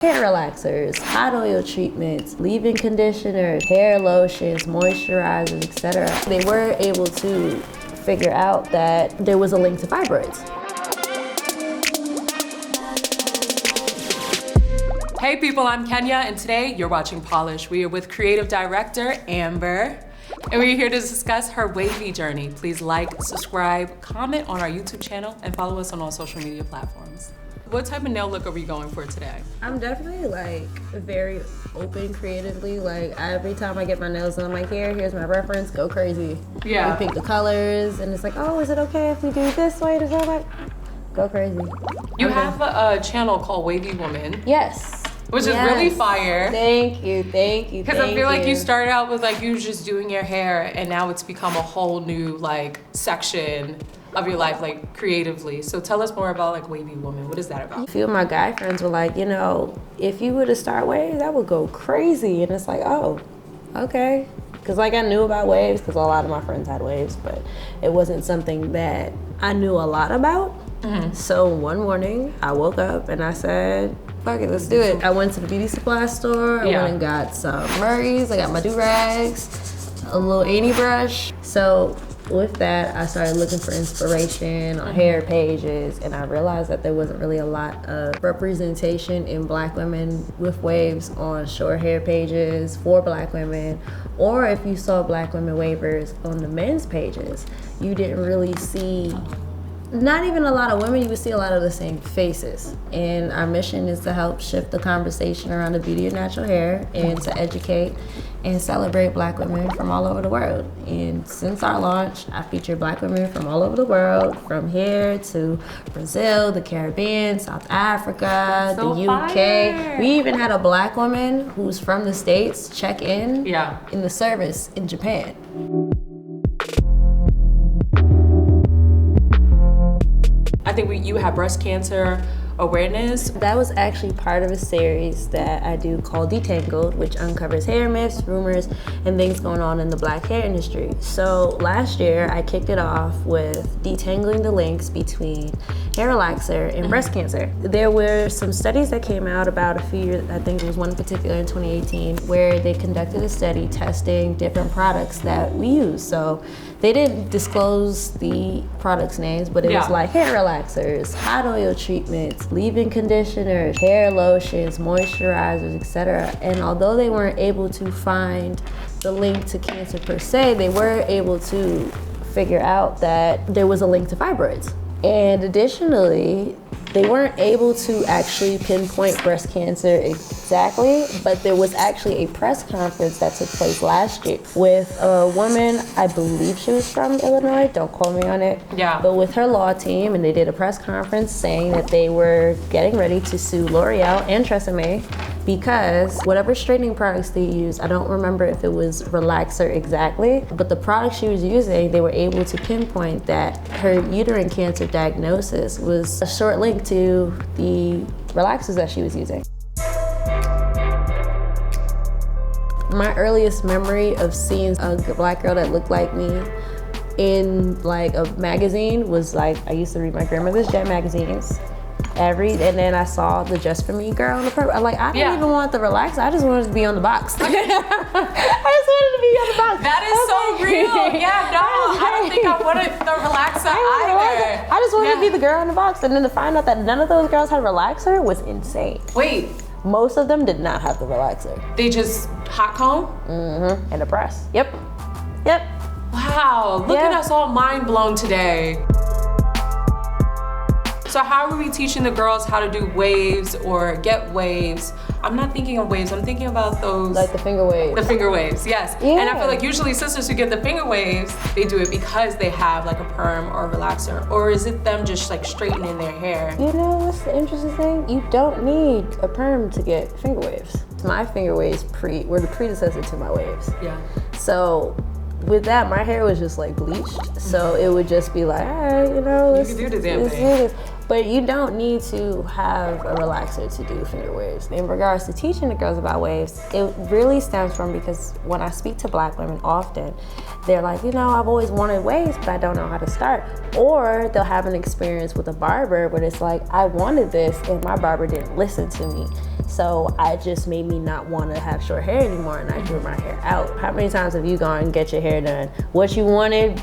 Hair relaxers, hot oil treatments, leave-in conditioners, hair lotions, moisturizers, etc. They were able to figure out that there was a link to fibroids. Hey people, I'm Kenya, and today you're watching Polish. We are with creative director Amber, and we're here to discuss her wavy journey. Please like, subscribe, comment on our YouTube channel, and follow us on all social media platforms. What type of nail look are we going for today? I'm definitely like very open creatively. Like every time I get my nails done, I'm like, here's my reference, go crazy. Yeah. We pick the colors, and it's like, oh, is it okay if we do this way? Does that like, go crazy. You have a channel called Wavy Women. Yes. Which is really fire. Thank you. Because I feel like you started out with like you just doing your hair, and now it's become a whole new like section of your life, like creatively. So tell us more about like Wavy Woman. What is that about? A few of my guy friends were like, you know, if you were to start waves, that would go crazy. And it's like, oh, okay. Because like I knew about waves because a lot of my friends had waves, but it wasn't something that I knew a lot about. Mm-hmm. So one morning I woke up and I said, fuck it, let's do it. I went to the beauty supply store. I went and got some Murray's. I got my do-rags, a little Annie brush. So with that, I started looking for inspiration on hair pages, and I realized that there wasn't really a lot of representation in Black women with waves on short hair pages for Black women, or if you saw Black women wavers on the men's pages, you didn't really see not even a lot of women, you would see a lot of the same faces. And our mission is to help shift the conversation around the beauty of natural hair and to educate and celebrate Black women from all over the world. And since our launch, I featured Black women from all over the world, from here to Brazil, the Caribbean, South Africa, the UK. Fire. We even had a Black woman who's from the States check in the service in Japan. I think you have breast cancer awareness. That was actually part of a series that I do called Detangled, which uncovers hair myths, rumors, and things going on in the Black hair industry. So last year, I kicked it off with detangling the links between hair relaxer and breast cancer. There were some studies that came out about a few years, I think it was one in particular in 2018, where they conducted a study testing different products that we use. So they didn't disclose the products' names, but it was like hair relaxers, hot oil treatments, leave-in conditioners, hair lotions, moisturizers, etc. And although they weren't able to find the link to cancer per se, they were able to figure out that there was a link to fibroids. And additionally, they weren't able to actually pinpoint breast cancer exactly, but there was actually a press conference that took place last year with a woman, I believe she was from Illinois, don't quote me on it, but with her law team, and they did a press conference saying that they were getting ready to sue L'Oreal and Tresemme because whatever straightening products they used, I don't remember if it was relaxer exactly, but the product she was using, they were able to pinpoint that her uterine cancer diagnosis was a short link to the relaxers that she was using. My earliest memory of seeing a Black girl that looked like me in like a magazine was like, I used to read my grandmother's Jet magazines. And then I saw the Just For Me girl on the purple. I'm like, I didn't even want the relaxer. I just wanted to be on the box. I just wanted to be on the box. That is so real. Yeah, no, I don't think I wanted the relaxer either. I just wanted to be the girl in the box. And then to find out that none of those girls had relaxer was insane. Wait. Most of them did not have the relaxer. They just hot comb? Mm-hmm. And a press. Yep. Wow, look at us all mind blown today. So how are we teaching the girls how to do waves or get waves? I'm not thinking of waves, I'm thinking about those. Like the finger waves. The finger waves, yes. Yeah. And I feel like usually sisters who get the finger waves, they do it because they have like a perm or a relaxer. Or is it them just like straightening their hair? You know what's the interesting thing? You don't need a perm to get finger waves. My finger waves were the predecessor to my waves. Yeah. So with that, my hair was just like bleached. So it would just be like, all right, you know, you can do the damn thing. But you don't need to have a relaxer to do finger waves. In regards to teaching the girls about waves, it really stems from, because when I speak to Black women often, they're like, you know, I've always wanted waves, but I don't know how to start. Or they'll have an experience with a barber, but it's like, I wanted this and my barber didn't listen to me. So I just made me not want to have short hair anymore, and I grew my hair out. How many times have you gone and get your hair done? What you wanted,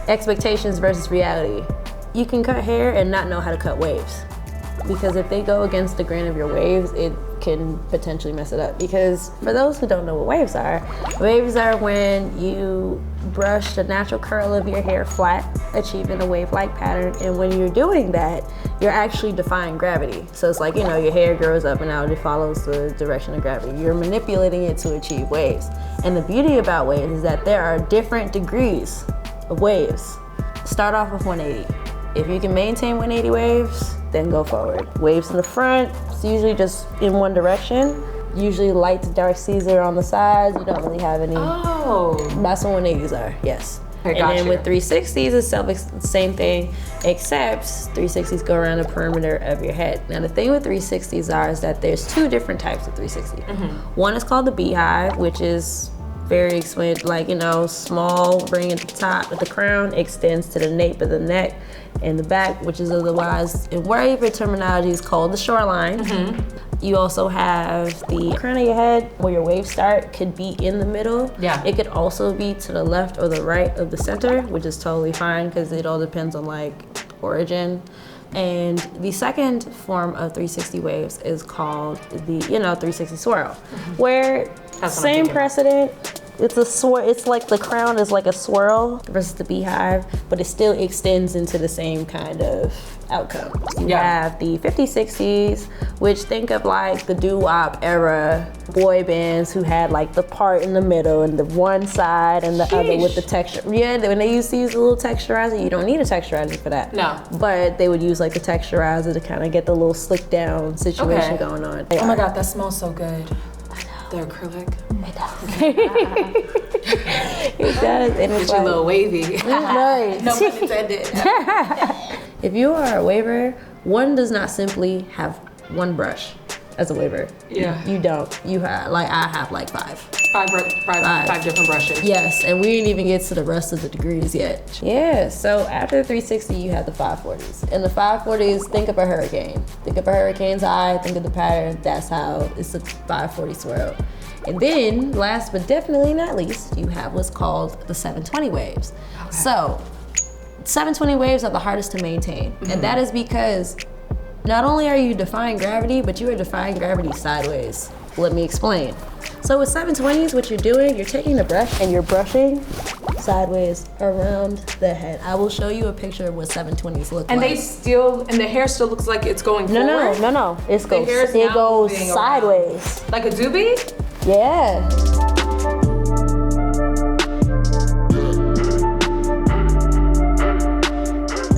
expectations versus reality. You can cut hair and not know how to cut waves, because if they go against the grain of your waves, it can potentially mess it up. Because for those who don't know what waves are when you brush the natural curl of your hair flat, achieving a wave-like pattern. And when you're doing that, you're actually defying gravity. So it's like, you know, your hair grows up and out, it follows the direction of gravity. You're manipulating it to achieve waves. And the beauty about waves is that there are different degrees of waves. Start off with 180. If you can maintain 180 waves, then go forward. Waves in the front, it's usually just in one direction. Usually light to dark Caesar on the sides. You don't really have any. Oh. That's what 180s are, yes. Okay, and then with 360s, it's same thing, except 360s go around the perimeter of your head. Now the thing with 360s is that there's two different types of 360. One is called the beehive, which is very explained, like, you know, small ring at the top, but the crown extends to the nape of the neck and the back, which is otherwise, in whatever terminology, is called the shoreline. You also have the crown of your head where your waves start, could be in the middle. Yeah. It could also be to the left or the right of the center, which is totally fine because it all depends on like origin. And the second form of 360 waves is called the, 360 swirl, where same precedent. It's a swirl. It's like the crown is like a swirl versus the beehive, but it still extends into the same kind of outcome. You have the 50s, 60s, which think of like the doo-wop era boy bands who had like the part in the middle and the one side and the other with the texture. Yeah, when they used to use a little texturizer, you don't need a texturizer for that. No. But they would use like the texturizer to kind of get the little slick down situation going on. Oh my God, that smells so good. The acrylic. It does. It does. And it's like, a little wavy. Right. No pun intended. If you are a waver, one does not simply have one brush as a waver. Yeah. You don't. You have, like, I have like five. Five different brushes. Yes, and we didn't even get to the rest of the degrees yet. Yeah, so after the 360, you have the 540s. And the 540s, think of a hurricane. Think of a hurricane's eye, think of the pattern. That's how it's a 540 swirl. And then, last but definitely not least, you have what's called the 720 waves. Okay. So, 720 waves are the hardest to maintain. And that is because not only are you defying gravity, but you are defying gravity sideways. Let me explain. So with 720s, what you're doing, you're taking the brush and you're brushing sideways around the head. I will show you a picture of what 720s look and like. And the hair still looks like it's going forward? No. It goes sideways. Around. Like a doobie? Yeah.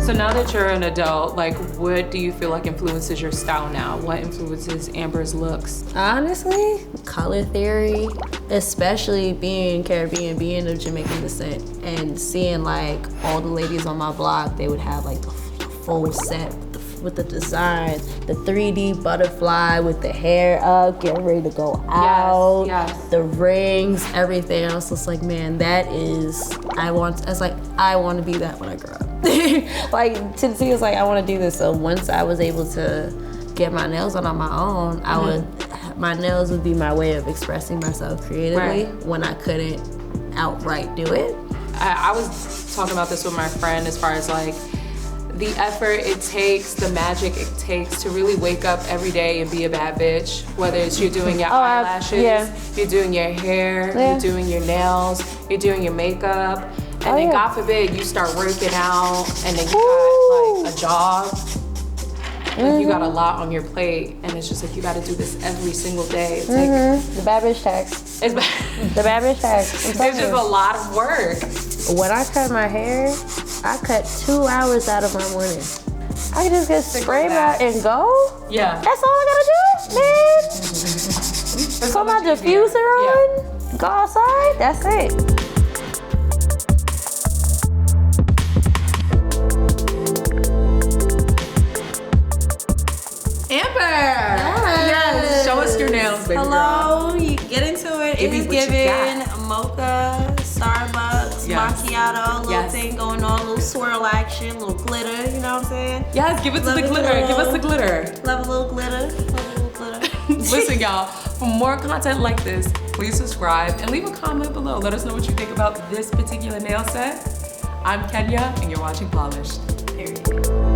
So now that you're an adult, like, what do you feel like influences your style now? What influences Amber's looks? Honestly, color theory, especially being Caribbean, being of Jamaican descent, and seeing like all the ladies on my block, they would have like the full set with the design, the 3D butterfly with the hair up, getting ready to go out, the rings, everything. I was just like, man, I want to be that when I grow up. Like, Tennessee was like, I want to do this. So once I was able to get my nails on my own, my nails would be my way of expressing myself creatively when I couldn't outright do it. I was talking about this with my friend as far as like the effort it takes, the magic it takes to really wake up every day and be a bad bitch. Whether it's you're doing your eyelashes, you're doing your hair, you're doing your nails, you're doing your makeup. And then God forbid you start working out and then you got like a job. Like you got a lot on your plate and it's just like you gotta do this every single day. It's like, the bad bitch tax. The bad bitch tax. It's just a lot of work. When I cut my hair, I cut 2 hours out of my morning. I can just get spray out and go. Yeah. That's all I gotta do, man. Put my diffuser on, go outside, that's it. baby Hello, you get into it. Give It me is what you giving got. mocha, Starbucks, Yes. macchiato, little Yes. thing going on, little swirl action, little glitter, you know what I'm saying? Yes, give it to Love the it, glitter. little- Give us the glitter. Love a little glitter, love a little glitter. Listen, y'all, for more content like this, please subscribe and leave a comment below. Let us know what you think about this particular nail set. I'm Kenya, and you're watching Polished. Period.